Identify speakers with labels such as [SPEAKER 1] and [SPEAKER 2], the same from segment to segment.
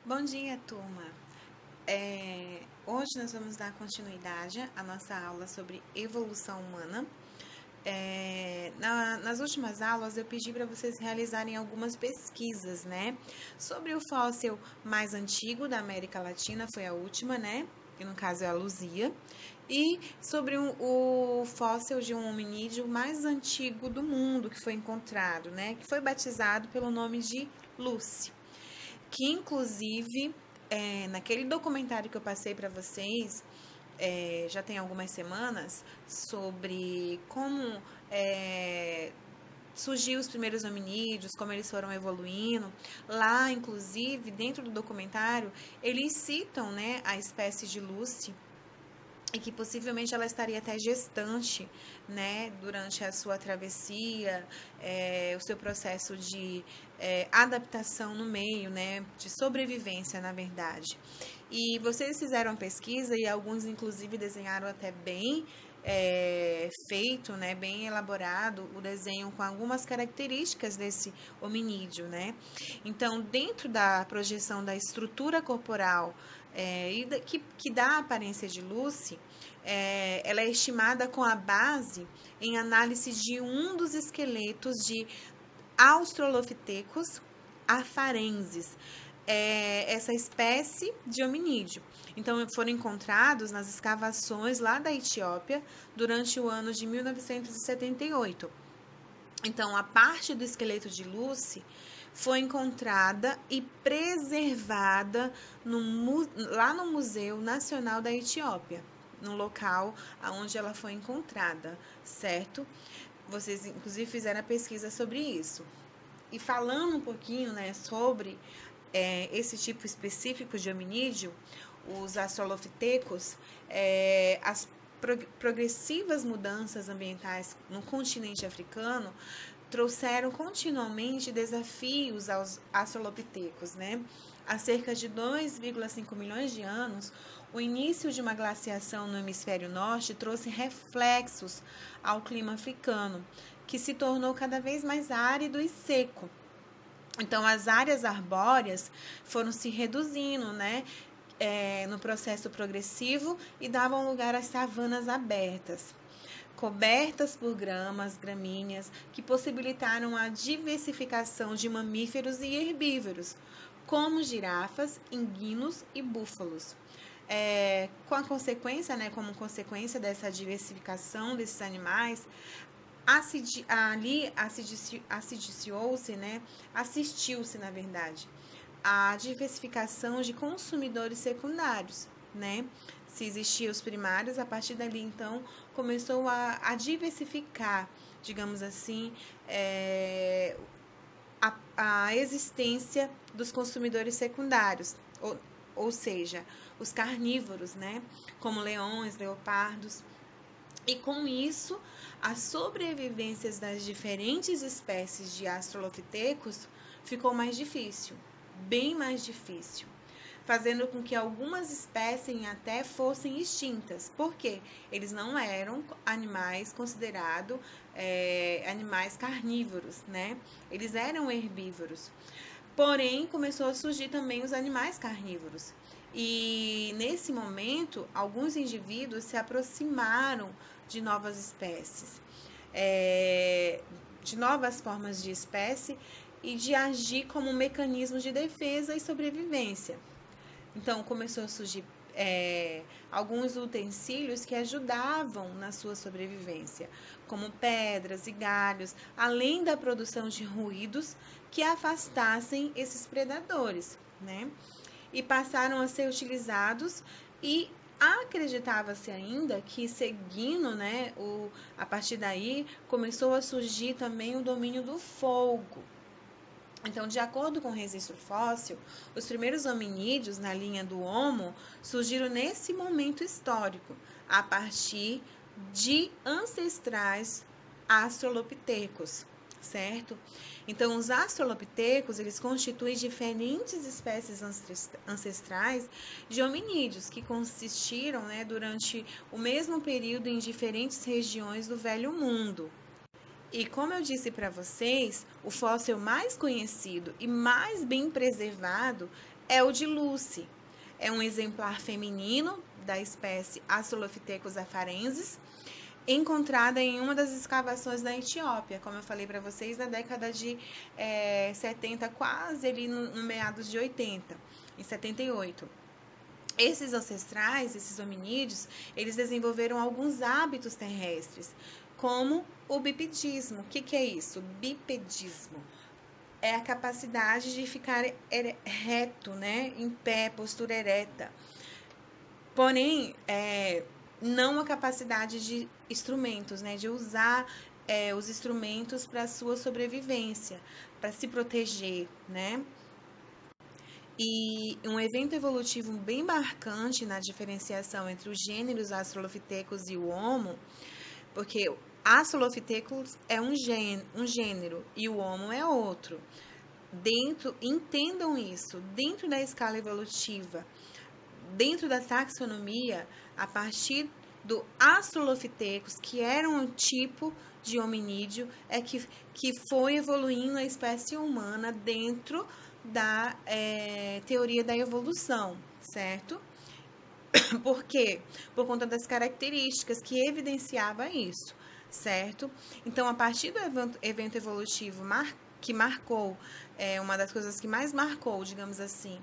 [SPEAKER 1] Bom dia, turma. Hoje nós vamos dar continuidade à nossa aula sobre evolução humana. Nas últimas aulas eu pedi para vocês realizarem algumas pesquisas, né? Sobre o fóssil mais antigo da América Latina, foi a última, né? Que no caso é a Luzia. E sobre o fóssil de um hominídeo mais antigo do mundo que foi encontrado, né? Que foi batizado pelo nome de Lucy, que inclusive naquele documentário que eu passei para vocês já tem algumas semanas sobre como surgiu os primeiros hominídeos, como eles foram evoluindo. Lá, inclusive, dentro do documentário, eles citam, né, a espécie de Lucy, e que possivelmente ela estaria até gestante, né, durante a sua travessia, o seu processo de adaptação no meio, né, de sobrevivência, na verdade. E vocês fizeram a pesquisa e alguns, inclusive, desenharam até bem feito, né, bem elaborado o desenho com algumas características desse hominídeo, né? Então, dentro da projeção da estrutura corporal que dá a aparência de Lucy, ela é estimada com a base em análise de um dos esqueletos de Australopithecus afarensis, essa espécie de hominídeo. Então, foram encontrados nas escavações lá da Etiópia durante o ano de 1978. Então, a parte do esqueleto de Lucy foi encontrada e preservada lá no Museu Nacional da Etiópia, no local onde ela foi encontrada, certo? Vocês, inclusive, fizeram a pesquisa sobre isso. E falando um pouquinho, né, sobre esse tipo específico de hominídeo, os australopithecus, as progressivas mudanças ambientais no continente africano trouxeram continuamente desafios aos australopithecus, né? Há cerca de 2,5 milhões de anos, o início de uma glaciação no hemisfério norte trouxe reflexos ao clima africano, que se tornou cada vez mais árido e seco. Então, as áreas arbóreas foram se reduzindo, né, no processo progressivo e davam lugar às savanas abertas, cobertas por gramas, gramíneas, que possibilitaram a diversificação de mamíferos e herbívoros, como girafas, enguinos e búfalos. Com a consequência, né, como consequência dessa diversificação desses animais, ali assisticiou-se, né, assistiu-se, na verdade, a diversificação de consumidores secundários, né? Se existiam os primários, a partir dali, então, começou a diversificar, digamos assim, a existência dos consumidores secundários, ou seja, os carnívoros, né? Como leões, leopardos. E com isso, as sobrevivências das diferentes espécies de Australopithecus ficou mais difícil, bem mais difícil, fazendo com que algumas espécies até fossem extintas. Por quê? Eles não eram animais considerados animais carnívoros, né? Eles eram herbívoros. Porém, começou a surgir também os animais carnívoros. E nesse momento, alguns indivíduos se aproximaram de novas espécies, de novas formas de espécie e de agir como um mecanismo de defesa e sobrevivência. Então, começou a surgir alguns utensílios que ajudavam na sua sobrevivência, como pedras e galhos, além da produção de ruídos que afastassem esses predadores, né? E passaram a ser utilizados e acreditava-se ainda que seguindo, né, a partir daí começou a surgir também o domínio do fogo. Então, de acordo com o registro fóssil, os primeiros hominídeos na linha do Homo surgiram nesse momento histórico, a partir de ancestrais australopithecus, certo? Então, os australopithecus, eles constituem diferentes espécies ancestrais de hominídeos que consistiram, né, durante o mesmo período em diferentes regiões do Velho Mundo. E como eu disse para vocês, o fóssil mais conhecido e mais bem preservado é o de Lucy. É um exemplar feminino da espécie Australopithecus afarensis, encontrada em uma das escavações da Etiópia, como eu falei para vocês, na década de 70, quase ali no meados de 80, em 78. Esses ancestrais, esses hominídeos, eles desenvolveram alguns hábitos terrestres, como o bipedismo. O que é isso? Bipedismo é a capacidade de ficar reto, né? Em pé, postura ereta. Porém, não a capacidade de instrumentos, né? De usar os instrumentos para sua sobrevivência, para se proteger, né? E um evento evolutivo bem marcante na diferenciação entre os gêneros Australopithecus e o Homo, porque Australopithecus é um gênero e o Homo é outro. Entendam isso, dentro da escala evolutiva, dentro da taxonomia, a partir do Australopithecus, que era um tipo de hominídeo, que foi evoluindo a espécie humana dentro da teoria da evolução, certo? Por quê? Por conta das características que evidenciava isso, certo? Então, a partir do evento evolutivo que marcou, uma das coisas que mais marcou, digamos assim,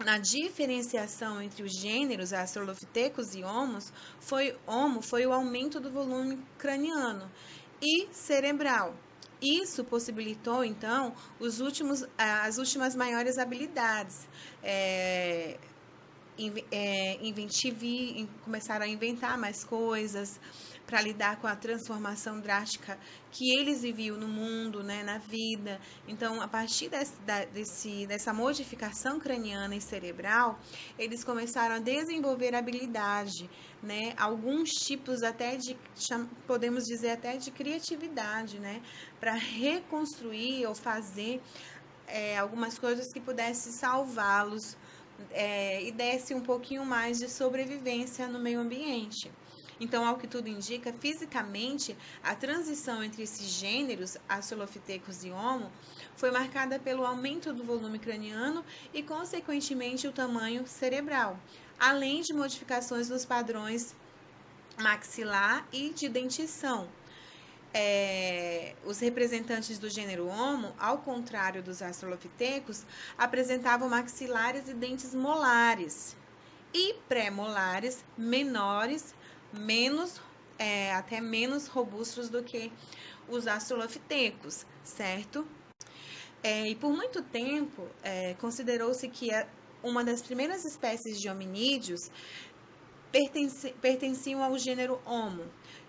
[SPEAKER 1] na diferenciação entre os gêneros Australopithecus e Homo foi o aumento do volume craniano e cerebral. Isso possibilitou, então, as últimas maiores habilidades. Começaram a inventar mais coisas para lidar com a transformação drástica que eles viviam no mundo, né, na vida. Então, a partir dessa modificação craniana e cerebral, eles começaram a desenvolver habilidade, né, alguns tipos até podemos dizer até de criatividade, né, para reconstruir ou fazer algumas coisas que pudessem salvá-los e desse um pouquinho mais de sobrevivência no meio ambiente. Então, ao que tudo indica, fisicamente, a transição entre esses gêneros, Australopithecus e Homo, foi marcada pelo aumento do volume craniano e, consequentemente, o tamanho cerebral, além de modificações nos padrões maxilar e de dentição. Os representantes do gênero Homo, ao contrário dos Australopithecus, apresentavam maxilares e dentes molares e pré-molares menores, até menos robustos do que os Australopithecus, certo? E por muito tempo, considerou-se que uma das primeiras espécies de hominídeos pertenciam ao gênero Homo,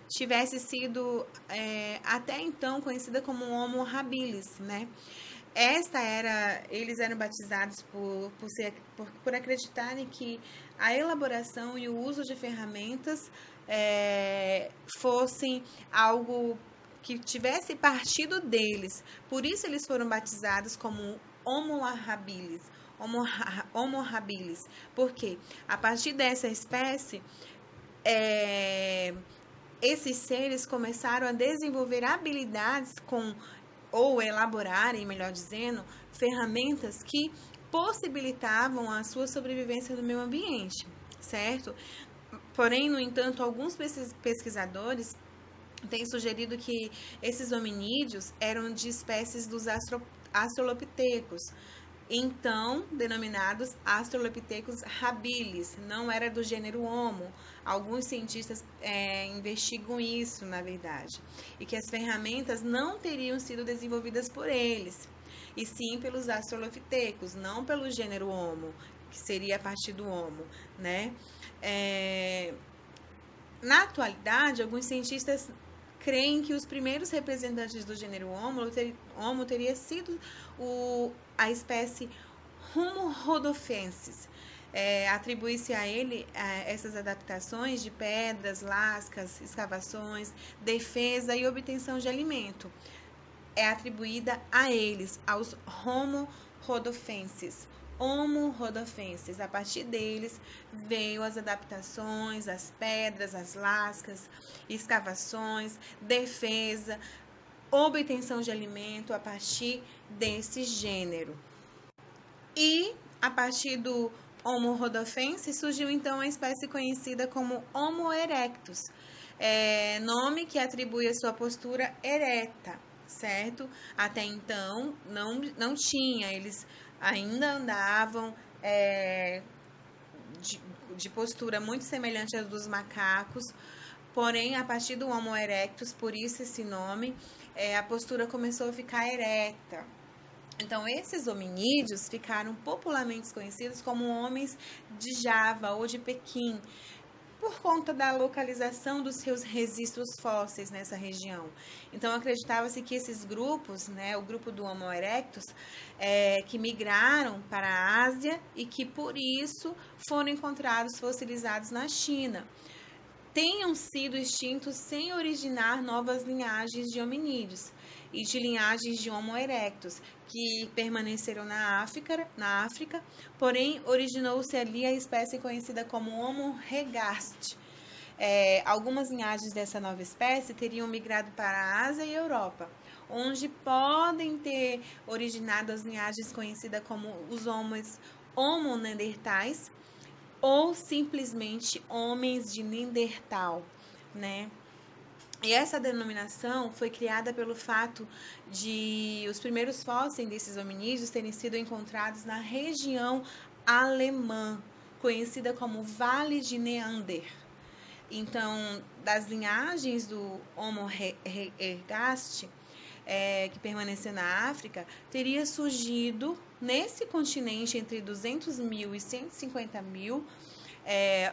[SPEAKER 1] tivesse sido até então conhecida como Homo habilis, né? Eles eram batizados por acreditarem que a elaboração e o uso de ferramentas fossem algo que tivesse partido deles. Por isso eles foram batizados como Homo habilis. Homo habilis. Por quê? A partir dessa espécie, esses seres começaram a desenvolver habilidades ou elaborarem, melhor dizendo, ferramentas que possibilitavam a sua sobrevivência no meio ambiente, certo? Porém, no entanto, alguns pesquisadores têm sugerido que esses hominídeos eram de espécies dos Australopithecus, então denominados Australopithecus habilis, não era do gênero Homo. Alguns cientistas investigam isso, na verdade, e que as ferramentas não teriam sido desenvolvidas por eles, e sim pelos Australopithecus, não pelo gênero Homo, que seria a partir do Homo, né? Na atualidade, alguns cientistas creem que os primeiros representantes do gênero Homo teria sido a espécie Homo rhodophensis. Atribui-se a ele essas adaptações de pedras, lascas, escavações, defesa e obtenção de alimento. É atribuída a eles, aos Homo rhodophensis. Homo rhodophensis. A partir deles veio as adaptações, as pedras, as lascas, escavações, defesa, obtenção de alimento a partir desse gênero. E A partir do Homo rhodophense surgiu então a espécie conhecida como Homo erectus, nome que atribui a sua postura ereta, certo? Até então não tinha, eles ainda andavam de, de postura muito semelhante à dos macacos, porém, a partir do Homo erectus, por isso esse nome, a postura começou a ficar ereta. Então, esses hominídeos ficaram popularmente conhecidos como homens de Java ou de Pequim, por conta da localização dos seus registros fósseis nessa região. Então, acreditava-se que esses grupos, né, o grupo do Homo erectus, que migraram para a Ásia e que, por isso, foram encontrados fossilizados na China, tenham sido extintos sem originar novas linhagens de hominídeos e de linhagens de Homo erectus, que permaneceram na África, porém originou-se ali a espécie conhecida como Homo ergaste. Algumas linhagens dessa nova espécie teriam migrado para a Ásia e Europa, onde podem ter originado as linhagens conhecidas como os Homo neandertais, ou simplesmente homens de Neandertal, né? E essa denominação foi criada pelo fato de os primeiros fósseis desses hominídeos terem sido encontrados na região alemã, conhecida como Vale de Neander. Então, das linhagens do Homo ergaste, que permaneceu na África, teria surgido nesse continente entre 200 mil e 150 mil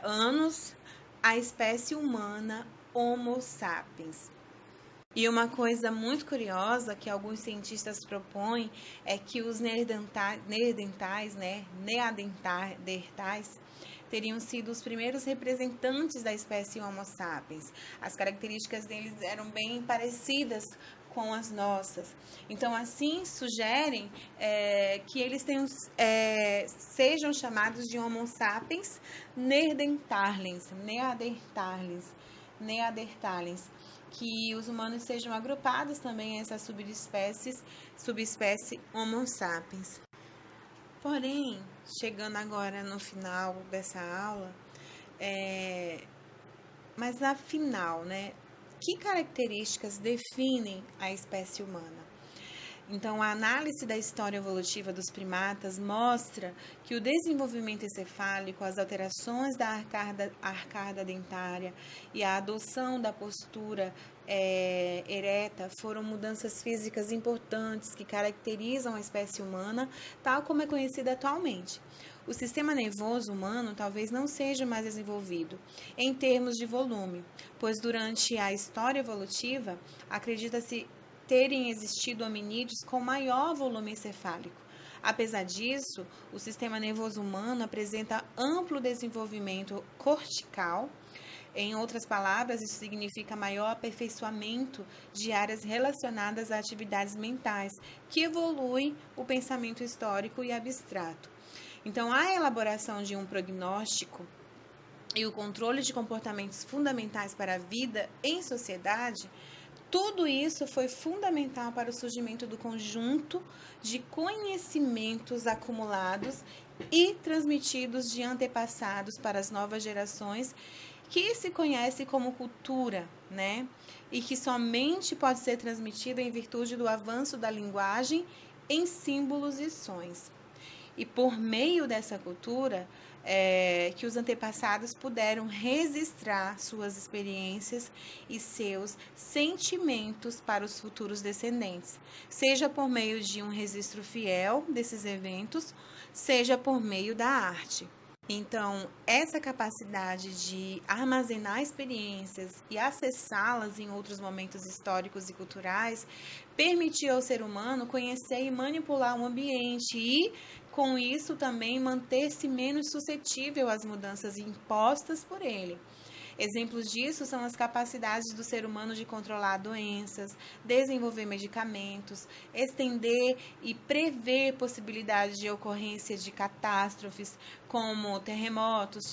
[SPEAKER 1] anos a espécie humana Homo sapiens. E uma coisa muito curiosa que alguns cientistas propõem é que os neandertais, teriam sido os primeiros representantes da espécie Homo sapiens. As características deles eram bem parecidas com as nossas. Então, assim, sugerem que eles sejam chamados de Homo sapiens neanderthalens, que os humanos sejam agrupados também a essa subespécie Homo sapiens. Porém, chegando agora no final dessa aula, mas afinal, né, que características definem a espécie humana? Então, a análise da história evolutiva dos primatas mostra que o desenvolvimento encefálico, as alterações da arcada dentária e a adoção da postura ereta foram mudanças físicas importantes que caracterizam a espécie humana, tal como é conhecida atualmente. O sistema nervoso humano talvez não seja mais desenvolvido em termos de volume, pois durante a história evolutiva acredita-se terem existido hominídeos com maior volume encefálico. Apesar disso, o sistema nervoso humano apresenta amplo desenvolvimento cortical. Em outras palavras, isso significa maior aperfeiçoamento de áreas relacionadas a atividades mentais, que evolui o pensamento histórico e abstrato. Então, a elaboração de um prognóstico e o controle de comportamentos fundamentais para a vida em sociedade, tudo isso foi fundamental para o surgimento do conjunto de conhecimentos acumulados e transmitidos de antepassados para as novas gerações, que se conhece como cultura, né? E que somente pode ser transmitida em virtude do avanço da linguagem em símbolos e sons. E por meio dessa cultura, que os antepassados puderam registrar suas experiências e seus sentimentos para os futuros descendentes, seja por meio de um registro fiel desses eventos, seja por meio da arte. Então, essa capacidade de armazenar experiências e acessá-las em outros momentos históricos e culturais permitiu ao ser humano conhecer e manipular o ambiente e, com isso, também manter-se menos suscetível às mudanças impostas por ele. Exemplos disso são as capacidades do ser humano de controlar doenças, desenvolver medicamentos, estender e prever possibilidades de ocorrência de catástrofes como terremotos,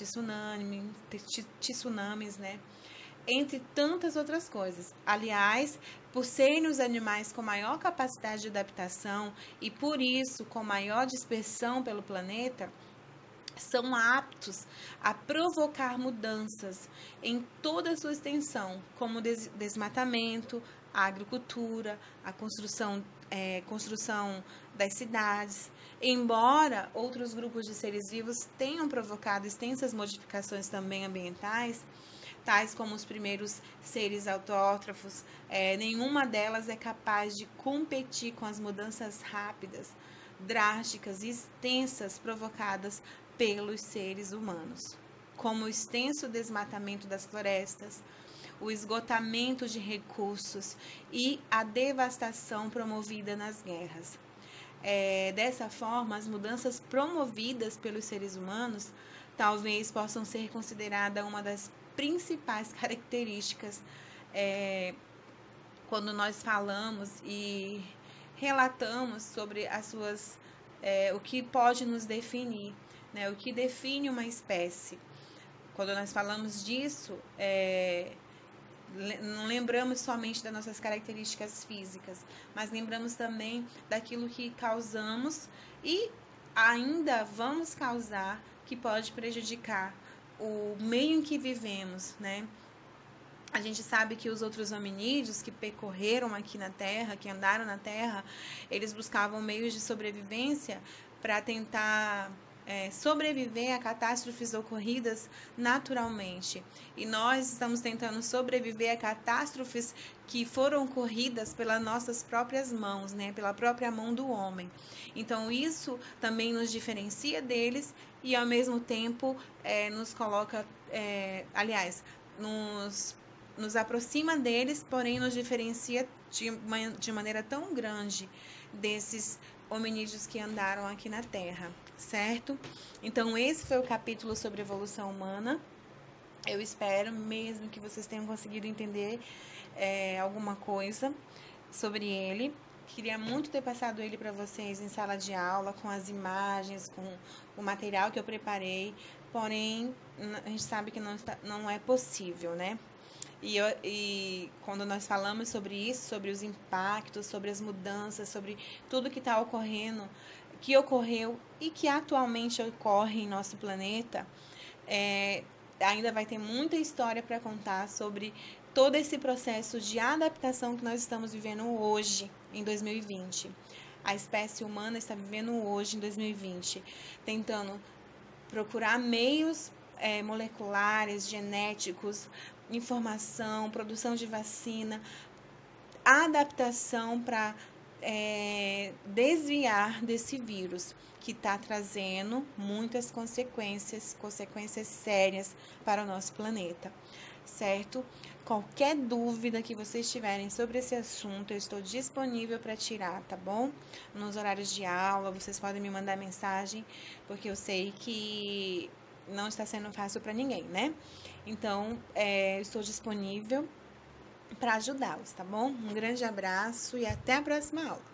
[SPEAKER 1] tsunamis, né? entre tantas outras coisas. Aliás, por serem os animais com maior capacidade de adaptação e por isso com maior dispersão pelo planeta, são aptos a provocar mudanças em toda a sua extensão, como o desmatamento, a agricultura, a construção das cidades. Embora outros grupos de seres vivos tenham provocado extensas modificações também ambientais, tais como os primeiros seres autótrofos, nenhuma delas é capaz de competir com as mudanças rápidas, drásticas e extensas provocadas pelos seres humanos, como o extenso desmatamento das florestas, o esgotamento de recursos e a devastação promovida nas guerras. Dessa forma, as mudanças promovidas pelos seres humanos talvez possam ser consideradas uma das principais características quando nós falamos e relatamos sobre o que pode nos definir, né? O que define uma espécie. Quando nós falamos disso, não lembramos somente das nossas características físicas, mas lembramos também daquilo que causamos e ainda vamos causar, que pode prejudicar o meio em que vivemos, né? A gente sabe que os outros hominídeos que percorreram aqui na Terra, que andaram na Terra, eles buscavam meios de sobrevivência para tentar sobreviver a catástrofes ocorridas naturalmente. E nós estamos tentando sobreviver a catástrofes que foram ocorridas pelas nossas próprias mãos, né? Pela própria mão do homem. Então, isso também nos diferencia deles e, ao mesmo tempo, nos coloca, nos aproxima deles, porém nos diferencia de maneira tão grande desses hominídeos que andaram aqui na Terra, certo? Então, esse foi o capítulo sobre evolução humana. Eu espero mesmo que vocês tenham conseguido entender alguma coisa sobre ele. Queria muito ter passado ele para vocês em sala de aula, com as imagens, com o material que eu preparei, porém, a gente sabe que não é possível, né? E quando nós falamos sobre isso, sobre os impactos, sobre as mudanças, sobre tudo que está ocorrendo, que ocorreu e que atualmente ocorre em nosso planeta, ainda vai ter muita história para contar sobre todo esse processo de adaptação que nós estamos vivendo hoje, em 2020. A espécie humana está vivendo hoje, em 2020, tentando procurar meios moleculares, genéticos, informação, produção de vacina, adaptação para desviar desse vírus que está trazendo muitas consequências sérias para o nosso planeta, certo? Qualquer dúvida que vocês tiverem sobre esse assunto, eu estou disponível para tirar, tá bom? Nos horários de aula, vocês podem me mandar mensagem, porque eu sei que não está sendo fácil para ninguém, né? Então, eu estou disponível para ajudá-los, tá bom? Um grande abraço e até a próxima aula.